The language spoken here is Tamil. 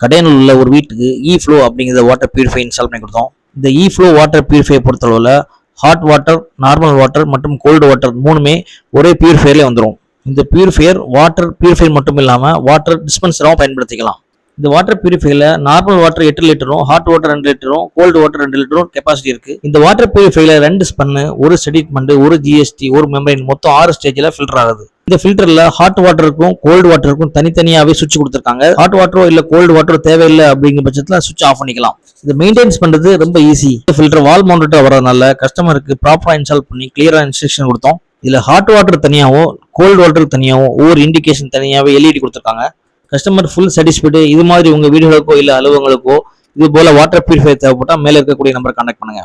கடையனூர் உள்ள ஒரு வீட்டுக்கு இ-ஃப்ளோ அப்படிங்கிற வாட்டர் பியூரிஃபை இன்ஸ்டால் பண்ணி கொடுத்தோம். இந்த இ-ஃப்ளோ வாட்டர் பியூரிஃபை பொறுத்தளவில் ஹாட் வாட்டர், நார்மல் வாட்டர் மற்றும் கோல்டு வாட்டர் மூணுமே ஒரே பியூரிஃபையர்லேயே வந்துடும். இந்த பியூரிஃபையர் வாட்டர் பியூரிஃபையர் மட்டும் இல்லாமல் வாட்டர் டிஸ்பென்சராகவும் பயன்படுத்திக்கலாம். இந்த வாட்டர் பியூரிஃபைல நார்மல் வாட்டர் 8 லிட்டரும், ஹாட் வாட்டர் 2 லிட்டரும், கோல்டு வாட்டர் 2 லிட்டரும் கெப்பாசிட்டி இருக்கு. இந்த வாட்டர் பியூரிஃபைல 2 ஸ்பன்னு, ஒரு செடிட்மெண்ட், ஒரு ஜிஎஸ்டி, ஒரு மெம்பரைன், மொத்தம் 6 ஸ்டேஜ்ல ஃபில்டர் ஆகுது. இந்த ஃபில்டர்ல ஹாட் வாட்டருக்கும் கோல்டு வாட்டருக்கும் தனித்தனியாவே சுவிட்ச் கொடுத்துருக்காங்க. ஹாட் வாட்டரோ இல்ல கோல்டு வாட்டரோ தேவையில்லை அப்படிங்கிற பட்சத்துல சுவிட்ச் ஆஃப் பண்ணிக்கலாம். இது மெயின்டைன்ஸ் பண்றது ரொம்ப ஈஸி. ஃபில்டர் வால் மவுண்டட்டா வரதுனால கஸ்டமருக்கு ப்ராப்பரா இன்ஸ்டால் பண்ணி கிளியரா இன்ஸ்ட்ரக்ஷன் கொடுத்தோம். இதுல ஹாட் வாட்டர் தனியாகவும் கோல்டு வாட்டர் தனியாகவும் ஒவ்வொரு இண்டிகேஷன் தனியாவே எல்இடி கொடுத்துருக்காங்க. Customer full satisfied. இது மாதிரி உங்க வீடுகளுக்கோ இல்ல அலுவலகங்களுக்கோ இது போல வாட்டர் பியூரிஃபை தேவைப்பட்டா மேல இருக்கக்கூடிய நம்பரை கான்டாக்ட் பண்ணுங்க.